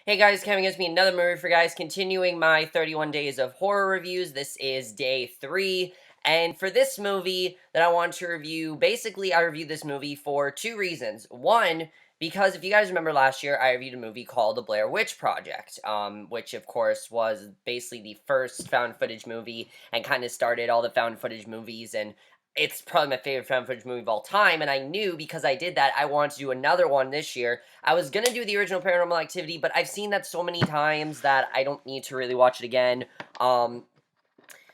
Hey guys, coming against me another movie for guys, continuing my 31 days of horror reviews. This is day 3, and for this movie that I want to review, basically I reviewed this movie for two reasons. One, because if you guys remember last year, I reviewed a movie called The Blair Witch Project, which of course was basically the first found footage movie and kind of started all the found footage movies, and it's probably my favorite found footage movie of all time, and I knew because I did that, I wanted to do another one this year. I was gonna do the original Paranormal Activity, but I've seen that so many times that I don't need to really watch it again. Um,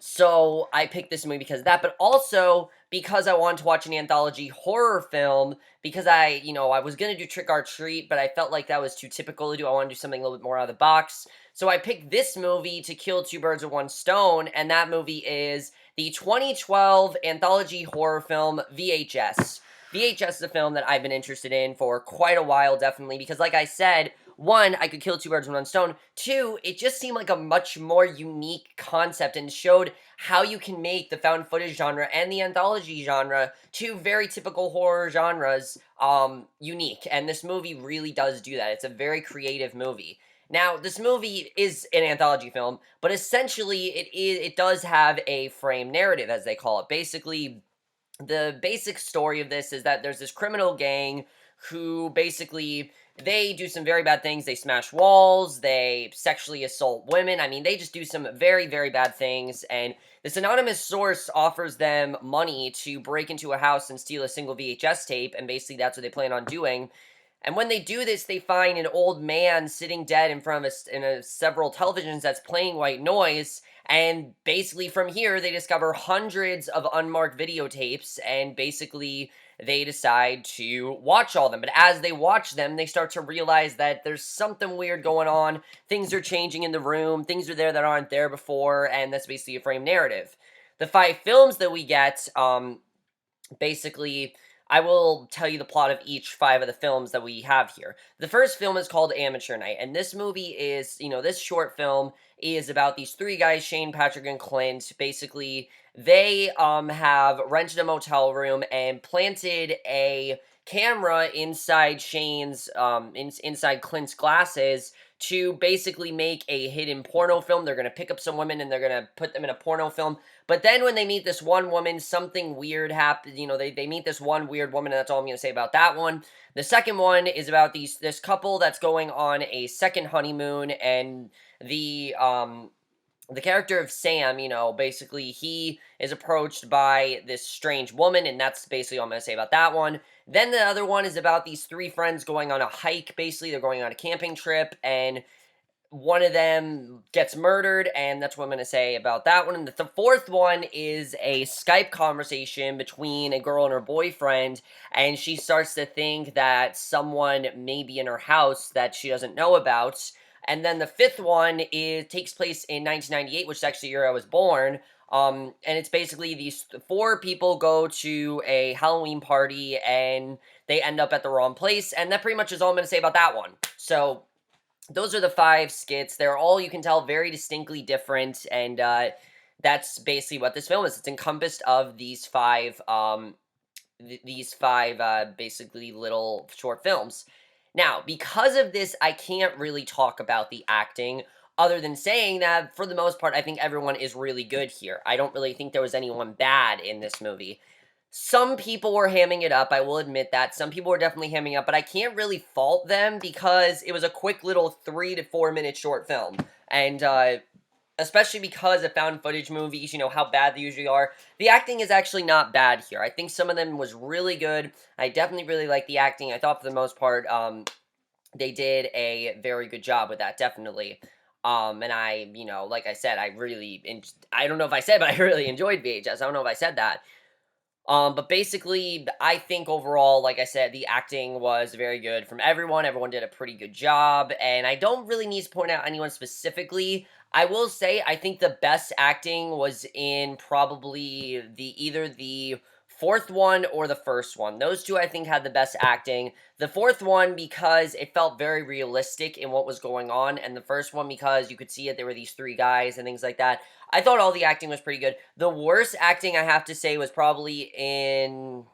so I picked this movie because of that, but also because I wanted to watch an anthology horror film, because I was gonna do Trick or Treat, but I felt like that was too typical to do. I want to do something a little bit more out of the box. So I picked this movie to kill two birds with one stone, and that movie is the 2012 anthology horror film VHS. VHS is a film that I've been interested in for quite a while, definitely, because like I said, one, I could kill two birds with one stone. Two, it just seemed like a much more unique concept and showed how you can make the found footage genre and the anthology genre, two very typical horror genres, unique. And this movie really does do that. It's a very creative movie. Now, this movie is an anthology film, but essentially it does have a frame narrative, as they call it. Basically, the basic story of this is that there's this criminal gang who basically they do some very bad things. They smash walls, they sexually assault women. I mean, they just do some very, very bad things. And this anonymous source offers them money to break into a house and steal a single VHS tape. And basically, that's what they plan on doing. And when they do this, they find an old man sitting dead in front of several televisions that's playing white noise. And basically, from here, they discover hundreds of unmarked videotapes, and basically, they decide to watch all of them. But as they watch them, they start to realize that there's something weird going on. Things are changing in the room, things are there that aren't there before, and that's basically a frame narrative. The 5 films that we get, basically, I will tell you the plot of each 5 of the films that we have here. The first film is called Amateur Night, and this movie is, this short film is about these 3 guys, Shane, Patrick, and Clint. Basically, they have rented a motel room and planted a camera inside inside Clint's glasses to basically make a hidden porno film. They're going to pick up some women and they're going to put them in a porno film. But then when they meet this one woman, something weird happens. They meet this one weird woman, and that's all I'm going to say about that one. The second one is about this couple that's going on a second honeymoon, and the character of Sam, basically he is approached by this strange woman, and that's basically all I'm going to say about that one. Then the other one is about these 3 friends going on a hike. Basically, they're going on a camping trip, and one of them gets murdered, and that's what I'm going to say about that one. And the fourth one is a Skype conversation between a girl and her boyfriend, and she starts to think that someone may be in her house that she doesn't know about. And then the fifth one takes place in 1998, which is actually the year I was born. And it's basically these 4 people go to a Halloween party, and they end up at the wrong place, and that pretty much is all I'm going to say about that one. So, those are the 5 skits. They're all, you can tell, very distinctly different, and that's basically what this film is. It's encompassed of these 5, basically little short films. Now, because of this, I can't really talk about the acting, other than saying that, for the most part, I think everyone is really good here. I don't really think there was anyone bad in this movie. Some people were hamming it up, I will admit that. Some people were definitely hamming up, but I can't really fault them because it was a quick little 3 to 4 minute short film. And, especially because of found footage movies, how bad they usually are. The acting is actually not bad here. I think some of them was really good. I definitely really like the acting. I thought for the most part, they did a very good job with that, definitely. And like I said, I don't know if I said, but I really enjoyed VHS. I don't know if I said that. But basically, I think overall, like I said, the acting was very good from everyone. Everyone did a pretty good job, and I don't really need to point out anyone specifically. I will say, I think the best acting was in probably either the fourth one or the first one. Those two, I think, had the best acting. The fourth one, because it felt very realistic in what was going on, and the first one, because you could see it, there were these 3 guys and things like that. I thought all the acting was pretty good. The worst acting, I have to say, was probably in...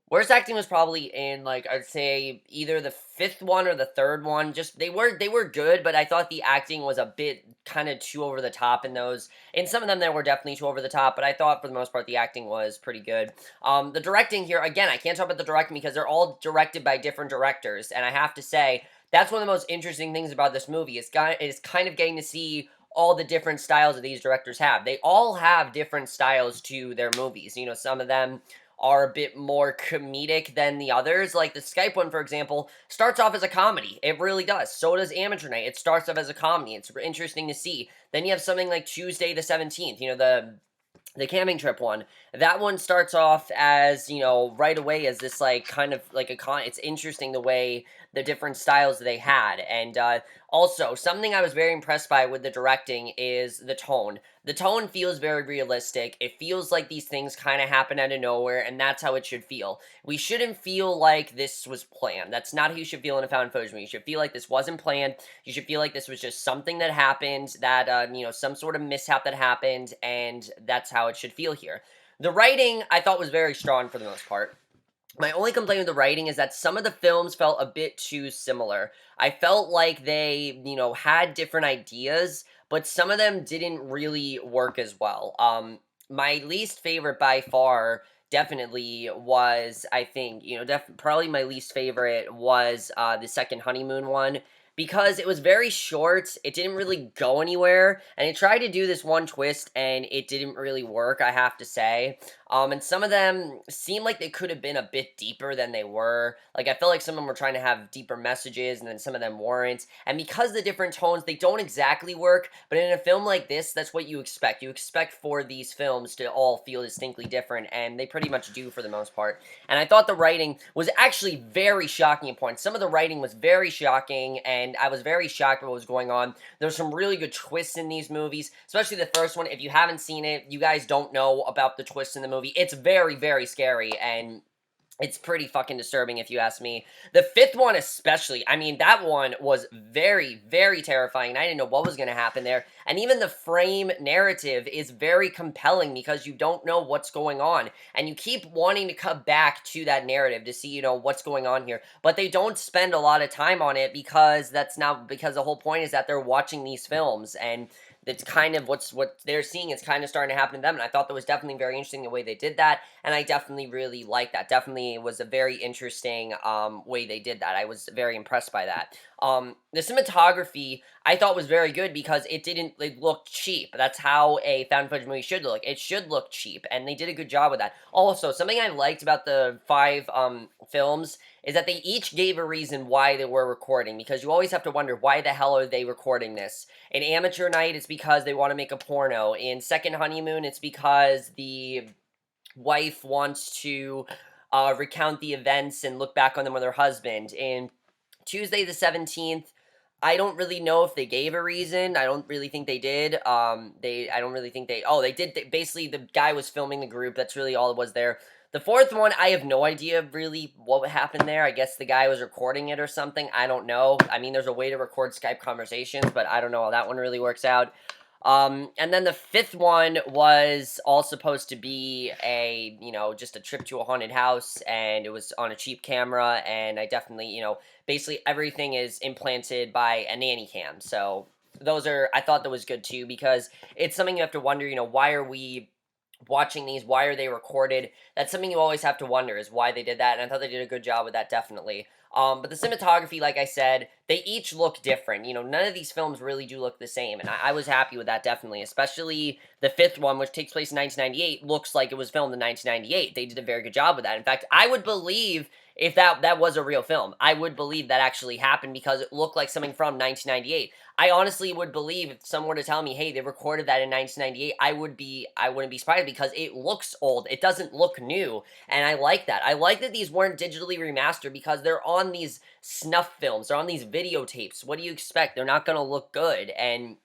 Worst acting was probably in, like, I'd say either the 5th one or the 3rd one. Just they were good, but I thought the acting was a bit kinda too over the top in those. In some of them, they were definitely too over the top, but I thought for the most part the acting was pretty good. The directing here, again, I can't talk about the directing because they're all directed by different directors, and I have to say, that's one of the most interesting things about this movie, is kind of getting to see all the different styles that these directors have. They all have different styles to their movies. You know, some of them are a bit more comedic than the others. Like the Skype one, for example, starts off as a comedy. It really does. So does Amateur Night. It starts off as a comedy. It's interesting to see. Then you have something like Tuesday the 17th, you know, the camping trip one. That one starts off as, you know, right away as this like kind of like it's interesting the way the different styles they had. And also something I was very impressed by with the directing is the tone. The tone feels very realistic. It feels like these things kind of happen out of nowhere, and that's how it should feel. We shouldn't feel like this was planned. That's not how you should feel in a found footage movie. You should feel like this wasn't planned. You should feel like this was just something that happened, that you know, some sort of mishap that happened, and that's how it should feel here. The writing I thought was very strong for the most part. My only complaint with the writing is that some of the films felt a bit too similar. I felt like they, you know, had different ideas, but some of them didn't really work as well. My least favorite by far definitely was, I think, you know, probably my least favorite was the second honeymoon one, because it was very short. It didn't really go anywhere, and it tried to do this one twist and it didn't really work, I have to say. And some of them seemed like they could have been a bit deeper than they were. Like, I felt like some of them were trying to have deeper messages, and then some of them weren't. And because the different tones, they don't exactly work. But in a film like this, that's what you expect. You expect for these films to all feel distinctly different, and they pretty much do for the most part. And I thought the writing was actually very shocking at points. Some of the writing was very shocking, and I was very shocked at what was going on. There's some really good twists in these movies, especially the first one. If you haven't seen it, you guys don't know about the twists in the movie. It's very, very scary, and it's pretty fucking disturbing if you ask me. The 5th one especially, I mean, that one was very, very terrifying, and I didn't know what was going to happen there. And even the frame narrative is very compelling because you don't know what's going on, and you keep wanting to come back to that narrative to see, you know, what's going on here. But they don't spend a lot of time on it because because the whole point is that they're watching these films, and that's kind of what they're seeing is kind of starting to happen to them. And I thought that was definitely very interesting the way they did that, and I definitely really like that. Definitely was a very interesting way they did that. I was very impressed by that. The cinematography I thought was very good because it didn't look cheap. That's how a found footage movie should look. It should look cheap, and they did a good job with that. Also, something I liked about the 5 films is that they each gave a reason why they were recording, because you always have to wonder, why the hell are they recording this? In Amateur Night, it's because they want to make a porno. In Second Honeymoon, it's because the wife wants to recount the events and look back on them with her husband. In Tuesday the 17th, I don't really know if they gave a reason. I don't really think they did. I don't really think they did. Basically, the guy was filming the group. That's really all it was there. The 4th one, I have no idea really what happened there. I guess the guy was recording it or something. I don't know. I mean, there's a way to record Skype conversations, but I don't know how that one really works out. And then the 5th one was all supposed to be a, you know, just a trip to a haunted house, and it was on a cheap camera, and I definitely, you know, basically everything is implanted by a nanny cam. So I thought that was good too, because it's something you have to wonder, you know, why are we watching these? Why are they recorded? That's something you always have to wonder, is why they did that, and I thought they did a good job with that, definitely. But the cinematography, like I said, they each look different. You know, none of these films really do look the same, and I was happy with that, definitely. Especially the 5th one, which takes place in 1998, looks like it was filmed in 1998. They did a very good job with that. In fact, I would believe if that was a real film. I would believe that actually happened because it looked like something from 1998. I honestly would believe if someone were to tell me, hey, they recorded that in 1998, I wouldn't be surprised, because it looks old. It doesn't look new, and I like that. I like that these weren't digitally remastered, because they're on these snuff films. They're on these videotapes. What do you expect? They're not going to look good, and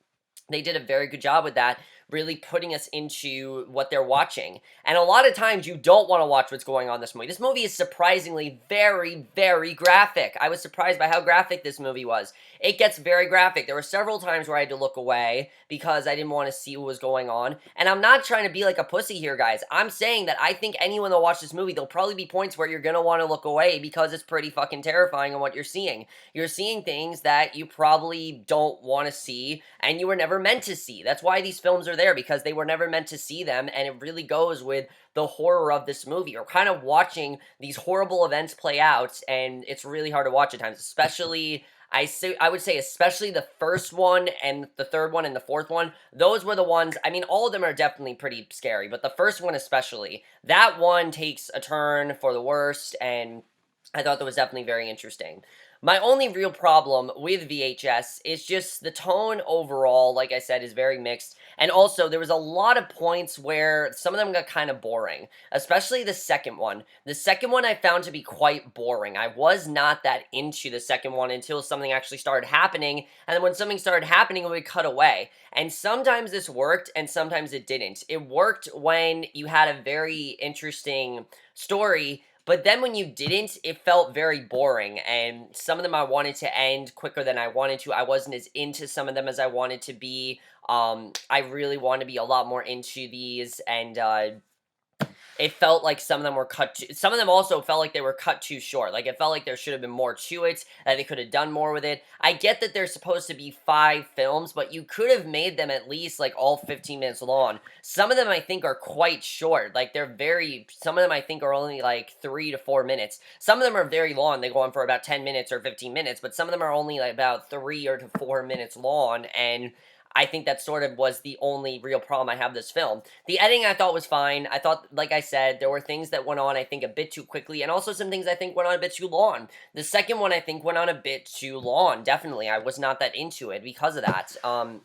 they did a very good job with that. really putting us into what they're watching. And a lot of times you don't want to watch what's going on in this movie. This movie is surprisingly very, very graphic. I was surprised by how graphic this movie was. It gets very graphic. There were several times where I had to look away because I didn't want to see what was going on. And I'm not trying to be like a pussy here, guys. I'm saying that I think anyone that watch this movie, there'll probably be points where you're going to want to look away because it's pretty fucking terrifying on what you're seeing. You're seeing things that you probably don't want to see and you were never meant to see. That's why these films are there, because they were never meant to see them, and it really goes with the horror of this movie. You're kind of watching these horrible events play out, and it's really hard to watch at times, especially I would say especially the first one and the third one and the fourth one. Those were the ones, I mean, all of them are definitely pretty scary, but the first one especially, that one takes a turn for the worst, and I thought that was definitely very interesting. My only real problem with VHS is just the tone overall, like I said, is very mixed. And also, there was a lot of points where some of them got kind of boring, especially the second one. The second one I found to be quite boring. I was not that into the second one until something actually started happening, and then when something started happening, it would cut away. And sometimes this worked, and sometimes it didn't. It worked when you had a very interesting story, but then when you didn't, it felt very boring, and some of them I wanted to end quicker than I wanted to. I wasn't as into some of them as I wanted to be. I really want to be a lot more into these, and it felt like some of them were some of them also felt like they were cut too short. Like, it felt like there should have been more to it, that they could have done more with it. I get that they're supposed to be 5 films, but you could have made them at least, like, all 15 minutes long. Some of them, I think, are quite short. Like, some of them, I think, are only, like, 3 to 4 minutes. Some of them are very long. They go on for about 10 minutes or 15 minutes, but some of them are only, like, about 3 or to 4 minutes long, and I think that sort of was the only real problem I have with this film. The editing I thought was fine. I thought, like I said, there were things that went on, I think, a bit too quickly, and also some things I think went on a bit too long. The second one, I think, went on a bit too long, definitely. I was not that into it because of that. Some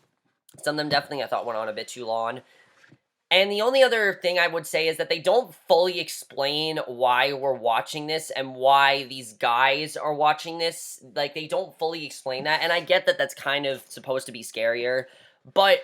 of them definitely I thought went on a bit too long. And the only other thing I would say is that they don't fully explain why we're watching this and why these guys are watching this. Like, they don't fully explain that, and I get that that's kind of supposed to be scarier, but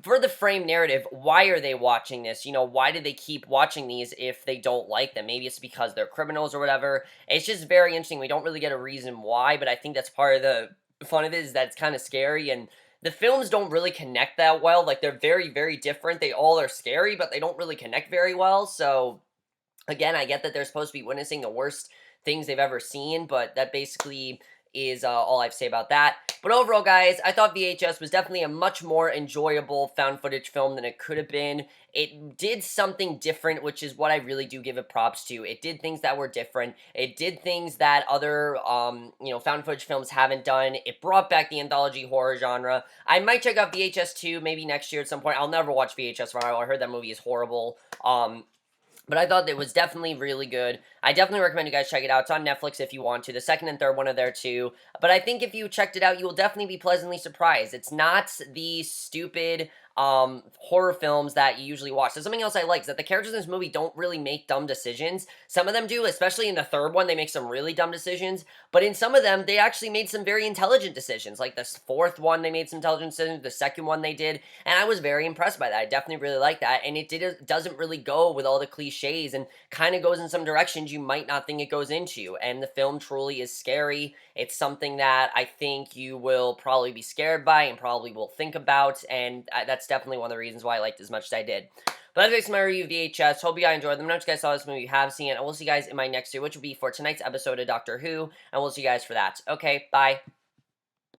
for the frame narrative, why are they watching this? You know, why do they keep watching these if they don't like them? Maybe it's because they're criminals or whatever. It's just very interesting. We don't really get a reason why, but I think that's part of the fun of it, is that it's kind of scary, and the films don't really connect that well. Like, they're very, very different. They all are scary, but they don't really connect very well. So, again, I get that they're supposed to be witnessing the worst things they've ever seen, but that basically is all I have to say about that. But overall, guys, I thought VHS was definitely a much more enjoyable found footage film than it could have been. It did something different, which is what I really do give it props to. It did things that were different. It did things that other, found footage films haven't done. It brought back the anthology horror genre. I might check out VHS 2 maybe next year at some point. I'll never watch VHS for a while. I heard that movie is horrible. But I thought it was definitely really good. I definitely recommend you guys check it out. It's on Netflix if you want to. The second and third one are there too. But I think if you checked it out, you will definitely be pleasantly surprised. It's not the stupid horror films that you usually watch. So something else I like is that the characters in this movie don't really make dumb decisions. Some of them do, especially in the third one, they make some really dumb decisions. But in some of them, they actually made some very intelligent decisions. Like this fourth one, they made some intelligent decisions. The second one they did. And I was very impressed by that. I definitely really like that. And it doesn't really go with all the cliches and kind of goes in some directions you might not think it goes into. And the film truly is scary. It's something that I think you will probably be scared by and probably will think about. And that's definitely one of the reasons why I liked it as much as I did. But that's my review of VHS. Hope you guys enjoyed them. Let me know if you guys saw this movie, you have seen it. And we'll see you guys in my next video, which will be for tonight's episode of Doctor Who. And we'll see you guys for that. Okay, bye.